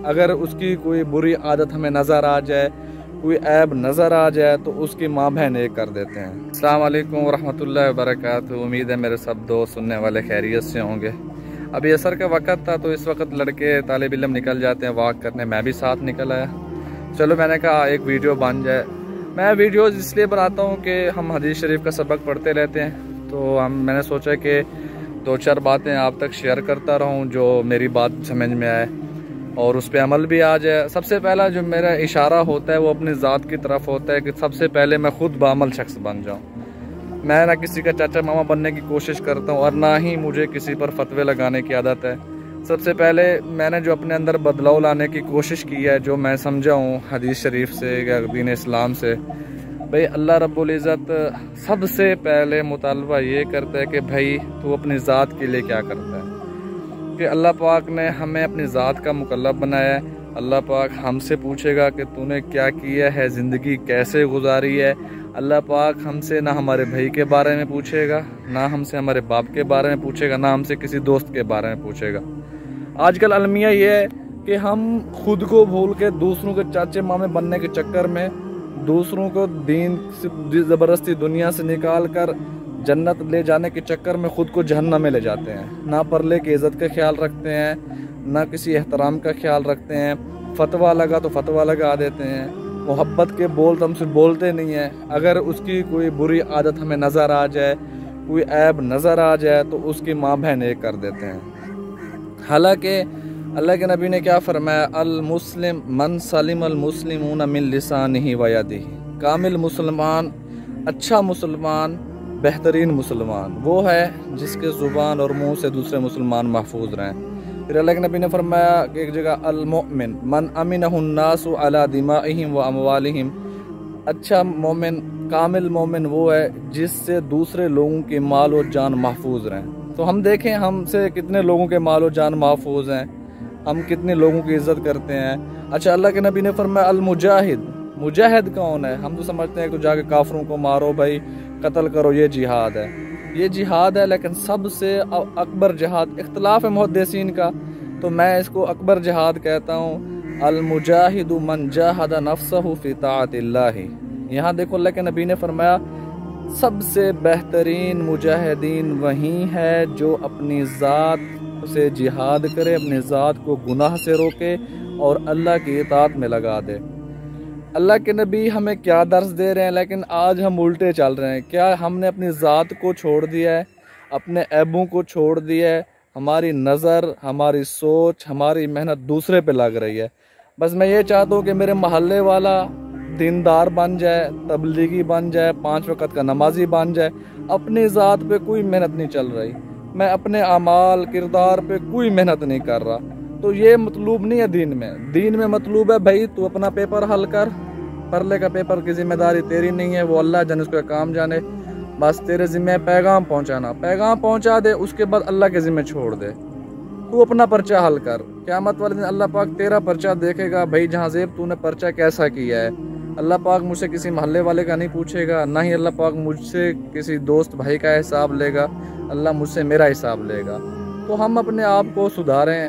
اگر اس کی کوئی بری عادت ہمیں نظر آ جائے، کوئی عیب نظر آ جائے تو اس کی ماں بہن ایک کر دیتے ہیں۔ السلام علیکم ورحمۃ اللہ وبرکاتہ۔ امید ہے میرے سب دوست سننے والے خیریت سے ہوں گے۔ ابھی عصر کا وقت تھا تو اس وقت لڑکے طالب علم نکل جاتے ہیں واک کرنے، میں بھی ساتھ نکل آیا۔ چلو میں نے کہا ایک ویڈیو بن جائے۔ میں ویڈیوز اس لیے بناتا ہوں کہ ہم حدیث شریف کا سبق پڑھتے رہتے ہیں، تو میں نے سوچا کہ دو چار باتیں آپ تک شیئر کرتا رہوں جو میری بات سمجھ میں آئے اور اس پہ عمل بھی آ جائے۔ سب سے پہلا جو میرا اشارہ ہوتا ہے وہ اپنی ذات کی طرف ہوتا ہے کہ سب سے پہلے میں خود بعمل شخص بن جاؤں۔ میں نہ کسی کا چاچا ماما بننے کی کوشش کرتا ہوں اور نہ ہی مجھے کسی پر فتوے لگانے کی عادت ہے۔ سب سے پہلے میں نے جو اپنے اندر بدلاؤ لانے کی کوشش کی ہے، جو میں سمجھا ہوں حدیث شریف سے یا دین اسلام سے، بھئی اللہ رب العزت سب سے پہلے مطالبہ یہ کرتا ہے کہ بھئی تو اپنی ذات کے لیے کیا کرتا ہے، کہ اللہ پاک نے ہمیں اپنی ذات کا مکلف بنایا ہے۔ اللہ پاک ہم سے پوچھے گا کہ تو نے کیا کیا ہے، زندگی کیسے گزاری ہے۔ اللہ پاک ہم سے نہ ہمارے بھائی کے بارے میں پوچھے گا، نہ ہم سے ہمارے باپ کے بارے میں پوچھے گا، نہ ہم سے کسی دوست کے بارے میں پوچھے گا۔ آج کل المیہ یہ ہے کہ ہم خود کو بھول کے دوسروں کے چاچے مامے بننے کے چکر میں، دوسروں کو دین سے زبردستی دنیا سے نکال کر جنت لے جانے کے چکر میں خود کو جہنم میں لے جاتے ہیں۔ نہ پرلے کی عزت کا خیال رکھتے ہیں، نہ کسی احترام کا خیال رکھتے ہیں۔ فتویٰ لگا تو فتویٰ لگا دیتے ہیں، محبت کے بول تو ہم سے بولتے نہیں ہیں۔ اگر اس کی کوئی بری عادت ہمیں نظر آ جائے، کوئی عیب نظر آ جائے تو اس کی ماں بہن ایک کر دیتے ہیں۔ حالانکہ اللہ کے نبی نے کیا فرمایا، المسلم من سلم المسلمون من لسانہ و یدہ۔ کامل مسلمان، اچھا مسلمان، بہترین مسلمان وہ ہے جس کے زبان اور منہ سے دوسرے مسلمان محفوظ رہیں۔ پھر اللہ کے نبی نے فرمایا کہ ایک جگہ، المؤمن من امنہ الناس علی دمائہم و اموالہم۔ اچھا مومن، کامل مومن وہ ہے جس سے دوسرے لوگوں کی مال و جان محفوظ رہیں۔ تو ہم دیکھیں ہم سے کتنے لوگوں کے مال و جان محفوظ ہیں، ہم کتنے لوگوں کی عزت کرتے ہیں۔ اچھا اللہ کے نبی نے فرمایا المجاہد، مجاہد کون ہے؟ ہم تو سمجھتے ہیں کہ جا کے کافروں کو مارو بھائی، قتل کرو، یہ جہاد ہے، یہ جہاد ہے۔ لیکن سب سے اکبر جہاد، اختلاف ہے محدثین کا، تو میں اس کو اکبر جہاد کہتا ہوں، المجاہد من جاہد نفسہ فی طاعت اللہ۔ یہاں دیکھو اللہ کے نبی نے فرمایا سب سے بہترین مجاہدین وہی ہے جو اپنی ذات سے جہاد کرے، اپنی ذات کو گناہ سے روکے اور اللہ کی اطاعت میں لگا دے۔ اللہ کے نبی ہمیں کیا درس دے رہے ہیں، لیکن آج ہم الٹے چل رہے ہیں۔ کیا ہم نے اپنی ذات کو چھوڑ دیا ہے، اپنے عیبوں کو چھوڑ دیا ہے، ہماری نظر، ہماری سوچ، ہماری محنت دوسرے پہ لگ رہی ہے۔ بس میں یہ چاہتا ہوں کہ میرے محلے والا دیندار بن جائے، تبلیغی بن جائے، 5 وقت کا نمازی بن جائے، اپنی ذات پہ کوئی محنت نہیں چل رہی، میں اپنے اعمال کردار پہ کوئی محنت نہیں کر رہا، تو یہ مطلوب نہیں ہے دین میں۔ دین میں مطلوب ہے بھائی تو اپنا پیپر حل کر، پرلے کا پیپر کی ذمہ داری تیری نہیں ہے، وہ اللہ جانے اس کا کام جانے، بس تیرے ذمہ پیغام پہنچانا، پیغام پہنچا دے، اس کے بعد اللہ کے ذمہ چھوڑ دے، تو اپنا پرچہ حل کر۔ قیامت والے دن اللہ پاک تیرا پرچہ دیکھے گا، بھائی جہاں زیب تو نے پرچہ کیسا کیا ہے۔ اللہ پاک مجھ سے کسی محلے والے کا نہیں پوچھے گا، نہ ہی اللہ پاک مجھ سے کسی دوست بھائی کا حساب لے گا، اللہ مجھ سے میرا حساب لے گا۔ تو ہم اپنے آپ کو سدھاریں،